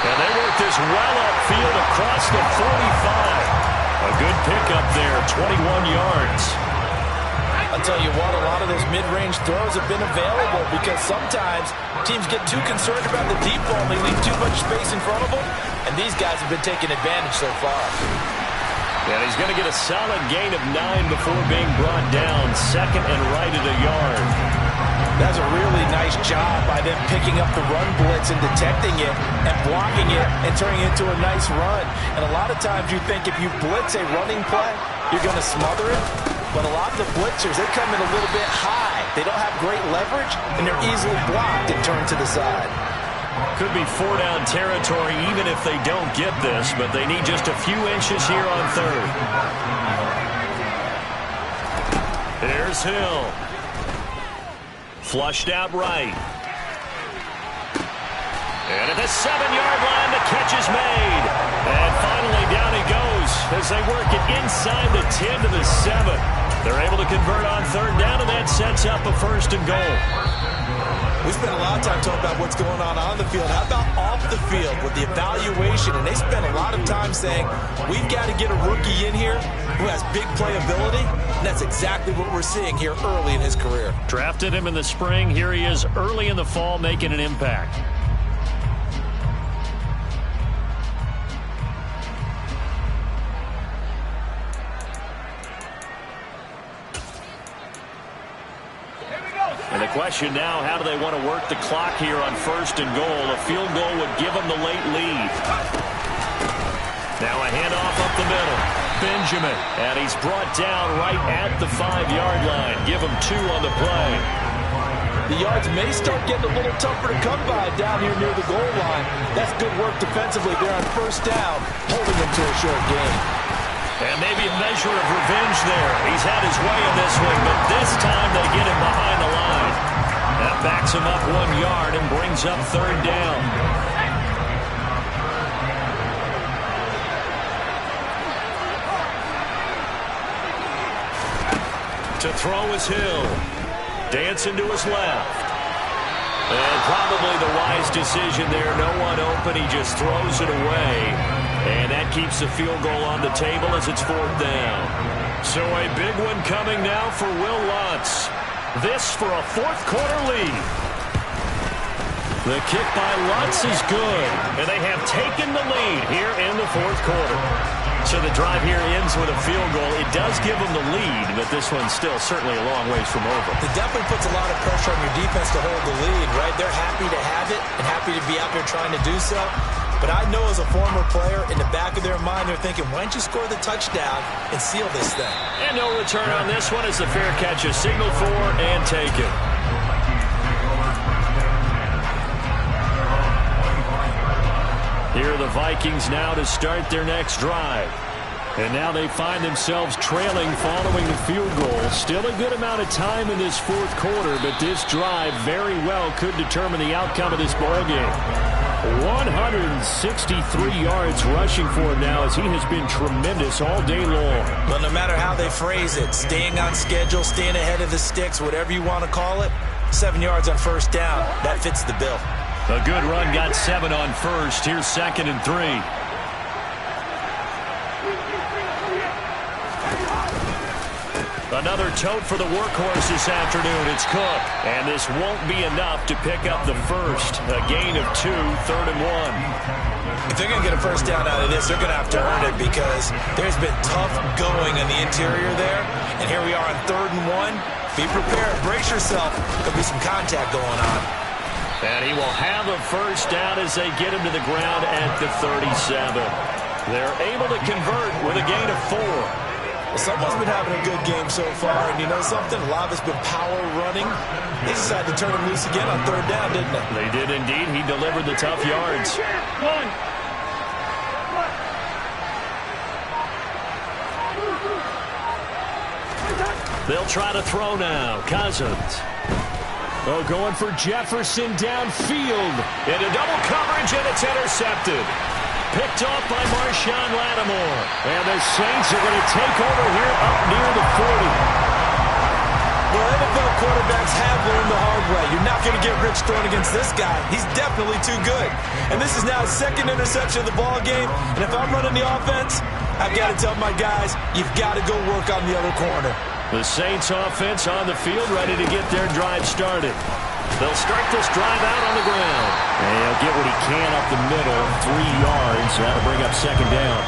And they work this well upfield across the 45. A good pickup there, 21 yards. I'll tell you what, a lot of those mid-range throws have been available because sometimes teams get too concerned about the deep ball and they leave too much space in front of them, and these guys have been taking advantage so far. And he's going to get a solid gain of 9 before being brought down, 2nd and right at a yard. That's a really nice job by them picking up the run blitz and detecting it and blocking it and turning it into a nice run. And a lot of times you think if you blitz a running play, you're going to smother it. But a lot of the blitzers, they come in a little bit high. They don't have great leverage, and they're easily blocked and turned to the side. Could be 4-down territory even if they don't get this, but they need just a few inches here on 3rd. There's Hill. Flushed out right. And at the 7-yard line, the catch is made. And finally down he goes as they work it inside the 10 to the 7. They're able to convert on 3rd down, and that sets up a 1st and goal. We spent a lot of time talking about what's going on the field. How about off the field with the evaluation? And they spent a lot of time saying, we've got to get a rookie in here who has big playability. And that's exactly what we're seeing here early in his career. Drafted him in the spring. Here he is early in the fall making an impact. And the question now, how do they want to work the clock here on 1st and goal? A field goal would give them the late lead. Now a handoff up the middle. Benjamin, and he's brought down right at the 5-yard line. Give him 2 on the play. The yards may start getting a little tougher to come by down here near the goal line. That's good work defensively there on 1st down, holding them to a short gain. And maybe a measure of revenge there. He's had his way in this one, but this time they get him behind the line. That backs him up 1 yard and brings up 3rd down. To throw is Hill. Dancing to his left. And probably the wise decision there. No one open. He just throws it away. And that keeps the field goal on the table as it's 4th down. So a big one coming now for Will Lutz. This for a fourth-quarter lead. The kick by Lutz is good, and they have taken the lead here in the fourth quarter. So the drive here ends with a field goal. It does give them the lead, but this one's still certainly a long ways from over. It definitely puts a lot of pressure on your defense to hold the lead, right? They're happy to have it and happy to be out there trying to do so. But I know as a former player, in the back of their mind, they're thinking, why don't you score the touchdown and seal this thing? And no return on this one as the fair catch is signaled for and taken. Here are the Vikings now to start their next drive. And now they find themselves trailing following the field goal. Still a good amount of time in this fourth quarter, but this drive very well could determine the outcome of this ballgame. 163 yards rushing for him now as he has been tremendous all day long. But no matter how they phrase it, staying on schedule, staying ahead of the sticks, whatever you want to call it, 7 yards on first down, that fits the bill. A good run got 7 on first. Here's 2nd and 3. Another tote for the workhorse this afternoon. It's Cook. And this won't be enough to pick up the first. A gain of 2, 3rd and 1. If they're going to get a first down out of this, they're going to have to earn it because there's been tough going in the interior there. And here we are on 3rd and 1. Be prepared. Brace yourself. There'll be some contact going on. And he will have a first down as they get him to the ground at the 37. They're able to convert with a gain of 4. Well, someone's been having a good game so far, and you know something? A lot of it's been power running. They decided to turn him loose again on 3rd down, didn't they? They did indeed. He delivered the tough yards. They'll try to throw now. Cousins. Oh, going for Jefferson downfield. Into double coverage, and it's intercepted. Picked off by Marshawn Lattimore. And the Saints are going to take over here up near the 40. Well, NFL quarterbacks have learned the hard way. You're not going to get rich throwing against this guy. He's definitely too good. And this is now his 2nd interception of the ball game. And if I'm running the offense, I've got to tell my guys, you've got to go work on the other corner. The Saints offense on the field ready to get their drive started. They'll start this drive out on the ground. And he'll get what he can up the middle, 3 yards. That'll bring up 2nd down.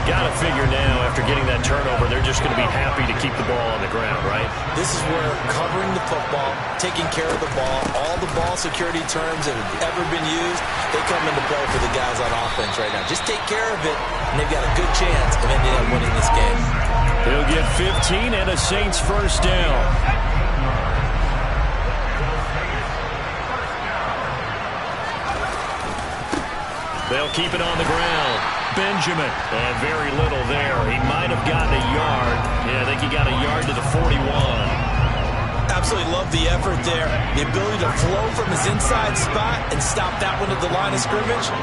Got to figure now, after getting that turnover, they're just going to be happy to keep the ball on the ground, right? This is where covering the football, taking care of the ball, all the ball security terms that have ever been used, they come into play for the guys on offense right now. Just take care of it, and they've got a good chance of ending up winning this game. He'll get 15 and a Saints first down. They'll keep it on the ground. Benjamin. And very little there. He might have gotten a yard. Yeah, I think he got a yard to the 41. Absolutely love the effort there. The ability to flow from his inside spot and stop that one at the line of scrimmage.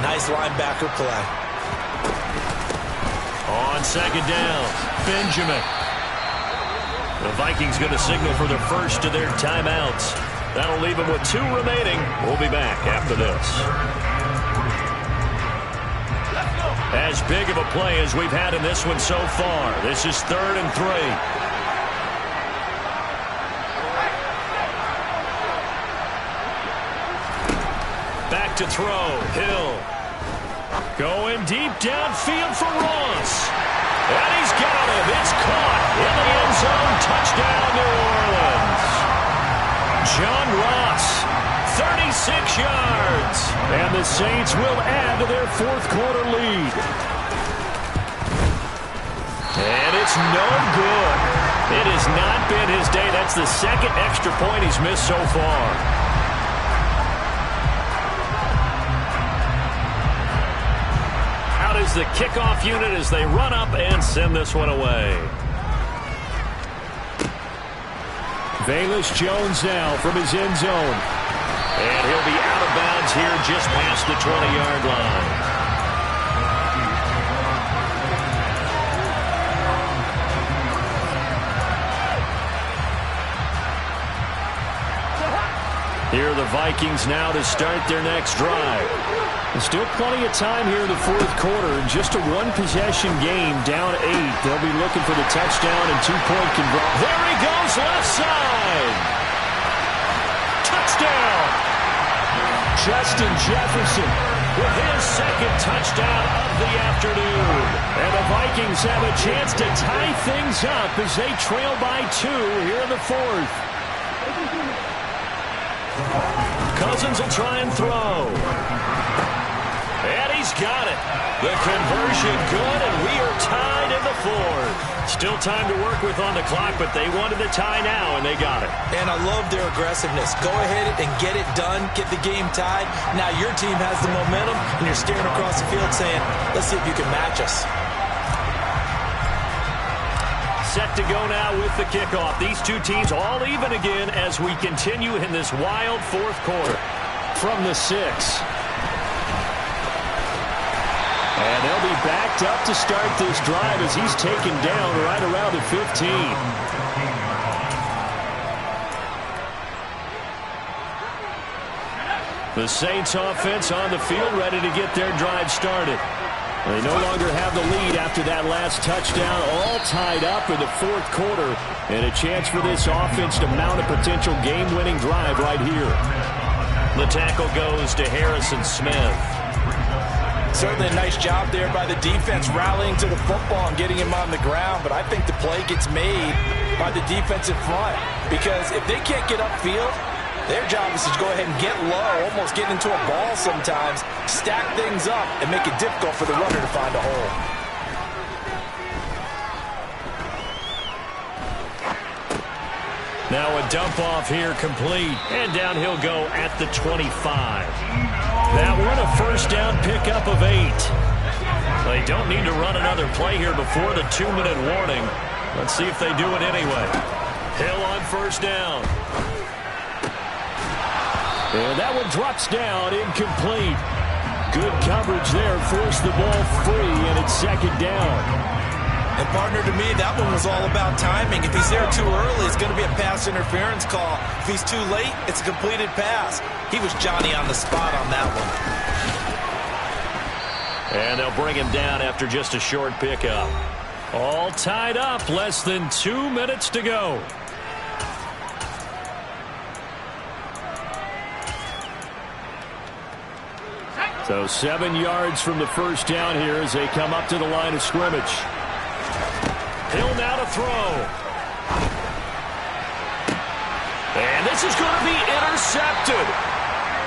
Nice linebacker play. On 2nd down, Benjamin. The Vikings going to signal for the first of their timeouts. That'll leave them with 2 remaining. We'll be back after this. As big of a play as we've had in this one so far. This is 3rd and 3. Back to throw. Hill. Going deep downfield for Ross. And he's got him. It's caught in the end zone. Touchdown, New Orleans. John Ross, 36 yards. And the Saints will add to their fourth quarter lead. And it's no good. It has not been his day. That's the 2nd extra point he's missed so far. Out is the kickoff unit as they run up and send this one away. Velus Jones now from his end zone. And he'll be out of bounds here just past the 20-yard line. Here are the Vikings now to start their next drive. There's still plenty of time here in the fourth quarter. Just a one-possession game, down 8. They'll be looking for the touchdown and two-point conversion. There he goes, left side. Touchdown. Justin Jefferson with his second touchdown of the afternoon. And the Vikings have a chance to tie things up as they trail by 2 here in the fourth. Cousins will try and throw. And he's got it. The conversion good, and we are tied in the fourth. Still time to work with on the clock, but they wanted the tie now, and they got it. And I love their aggressiveness. Go ahead and get it done, get the game tied. Now your team has the momentum, and you're staring across the field saying, let's see if you can match us. Set to go now with the kickoff. These two teams all even again as we continue in this wild fourth quarter. From the 6. And they'll be backed up to start this drive as he's taken down right around the 15. The Saints offense on the field ready to get their drive started. They no longer have the lead after that last touchdown, all tied up in the fourth quarter, and a chance for this offense to mount a potential game-winning drive right here. The tackle goes to Harrison Smith. Certainly a nice job there by the defense rallying to the football and getting him on the ground, but I think the play gets made by the defensive front because if they can't get upfield, their job is to go ahead and get low, almost get into a ball sometimes, stack things up, and make it difficult for the runner to find a hole. Now a dump off here complete, and down he'll go at the 25. That one a first down pickup of 8. They don't need to run another play here before the 2-minute warning. Let's see if they do it anyway. Hill on first down. And that one drops down, incomplete. Good coverage there, forced the ball free, and it's second down. And partner, to me, that one was all about timing. If he's there too early, it's going to be a pass interference call. If he's too late, it's a completed pass. He was Johnny on the spot on that one. And they'll bring him down after just a short pickup. All tied up, less than 2 minutes to go. So 7 yards from the first down here as they come up to the line of scrimmage. Hill now to throw. And this is going to be intercepted.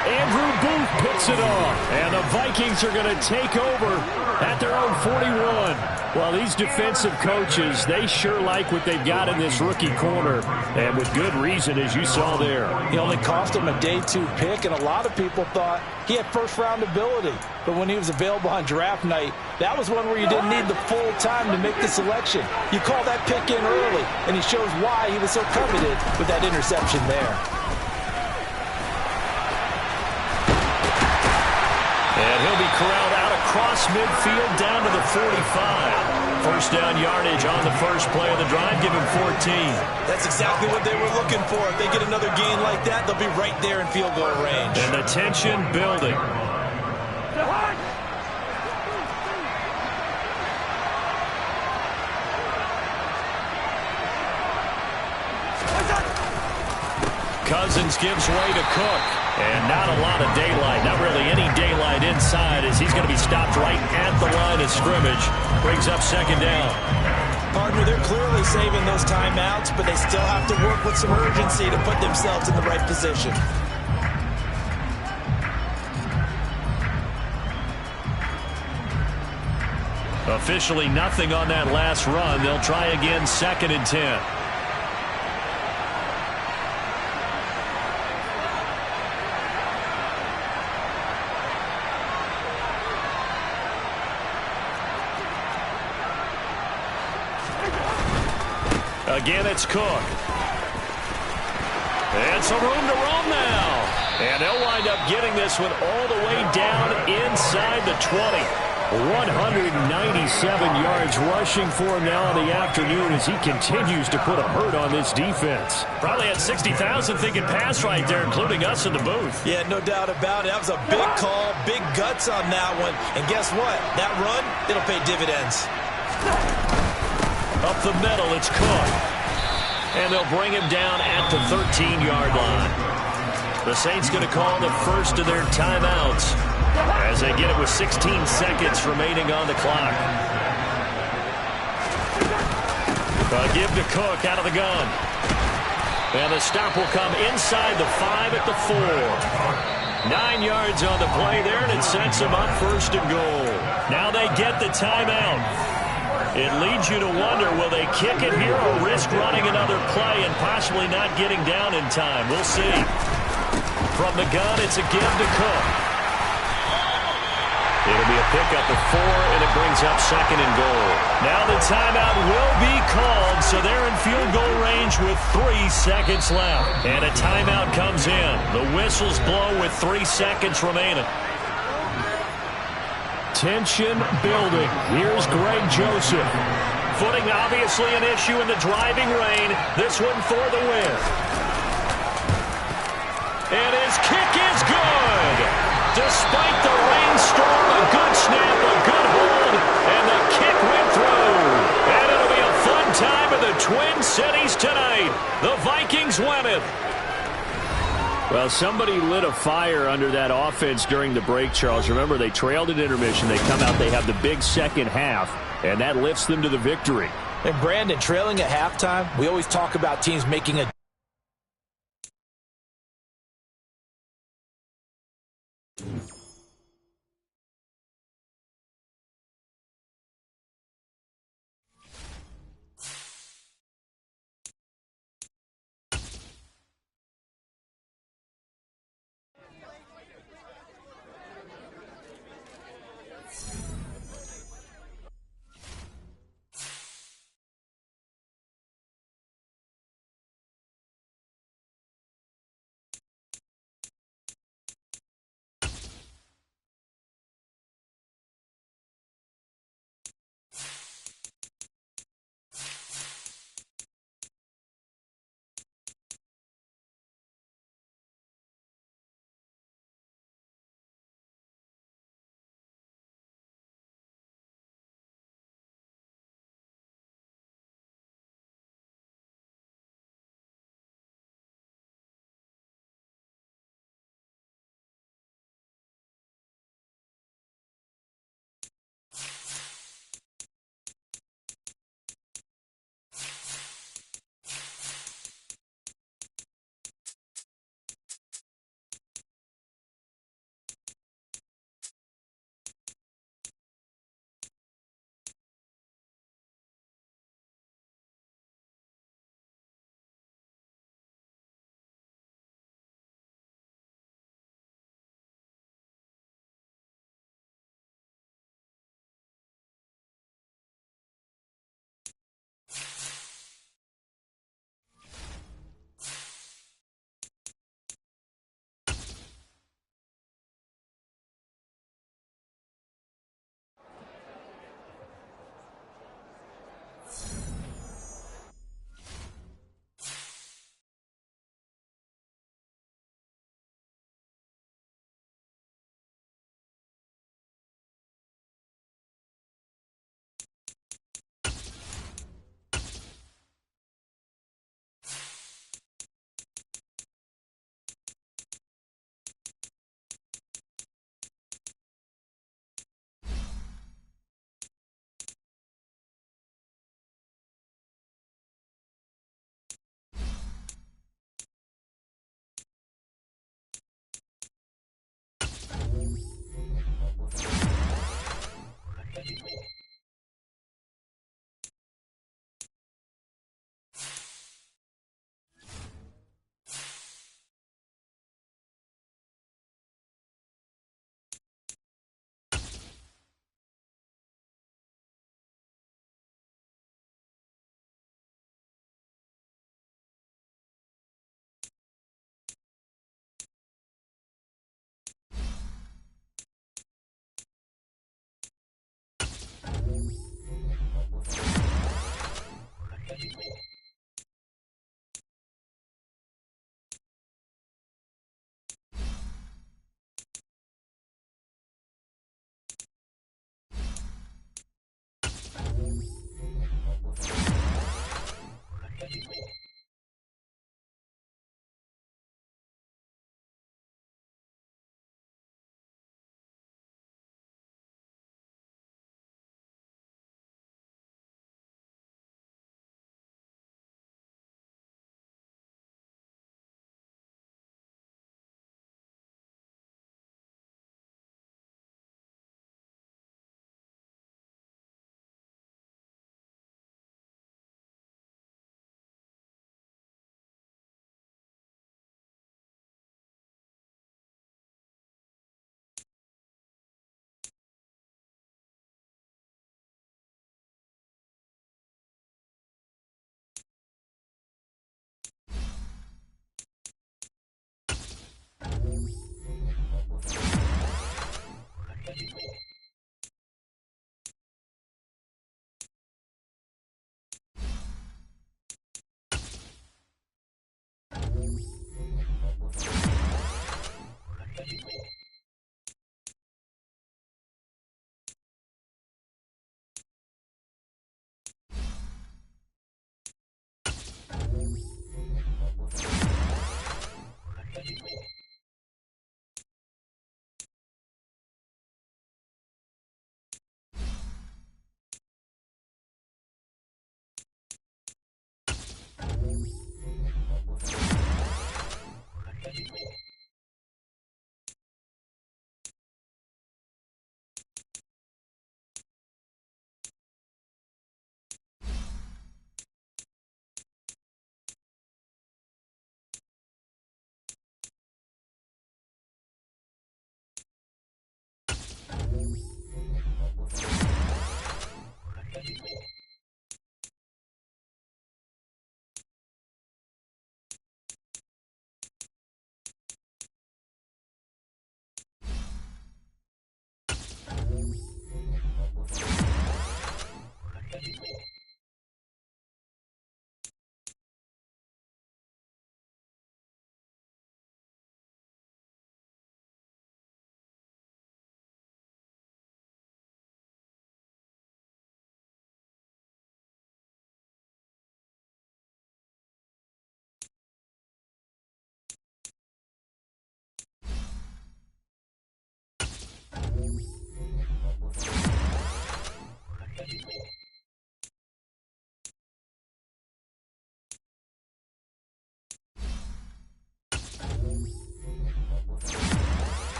Andrew Booth picks it off. And the Vikings are going to take over at their own 41. Well, these defensive coaches, they sure like what they've got in this rookie corner. And with good reason, as you saw there. He only cost him a day 2 pick, and a lot of people thought he had first-round ability. But when he was available on draft night, that was one where you didn't need the full time to make the selection. You call that pick in early, and he shows why he was so coveted with that interception there. And he'll be corralled out across midfield down to the 45. First down yardage on the first play of the drive. Give him 14. That's exactly what they were looking for. If they get another gain like that, they'll be right there in field goal range. And the tension building. Cousins gives way to Cook. And not a lot of daylight. Not really any daylight inside as he's going to be stopped right at the line of scrimmage. Brings up second down. Partner, they're clearly saving those timeouts, but they still have to work with some urgency to put themselves in the right position. Officially nothing on that last run. They'll try again, 2nd and 10. Again, it's Cook. And some room to roam now. And they'll wind up getting this one all the way down inside the 20. 197 yards rushing for him now in the afternoon as he continues to put a hurt on this defense. Probably had 60,000 thinking pass right there, including us in the booth. Yeah, no doubt about it. That was a big call, big guts on that one. And guess what? That run, it'll pay dividends. Up the middle, it's Cook. And they'll bring him down at the 13-yard line. The Saints going to call the first of their timeouts as they get it with 16 seconds remaining on the clock. Give to Cook out of the gun. And the stop will come inside the 5 at the 4. 9 yards on the play there, and it sets them up first and goal. Now they get the timeout. It leads you to wonder, will they kick it here or risk running another play and possibly not getting down in time? We'll see. From the gun, it's a give to Cook. It'll be a pickup of 4, and it brings up second and goal. Now the timeout will be called, so they're in field goal range with 3 seconds left. And a timeout comes in. The whistles blow with 3 seconds remaining. Tension building. Here's Greg Joseph. Footing obviously an issue in the driving rain. This one for the win. And his kick is good. Despite the rainstorm, a good snap, a good hold, and the kick went through. And it'll be a fun time in the Twin Cities tonight. The Vikings win it. Well, somebody lit a fire under that offense during the break, Charles. Remember, they trailed at intermission. They come out, they have the big second half, and that lifts them to the victory. And Brandon, trailing at halftime, we always talk about teams making a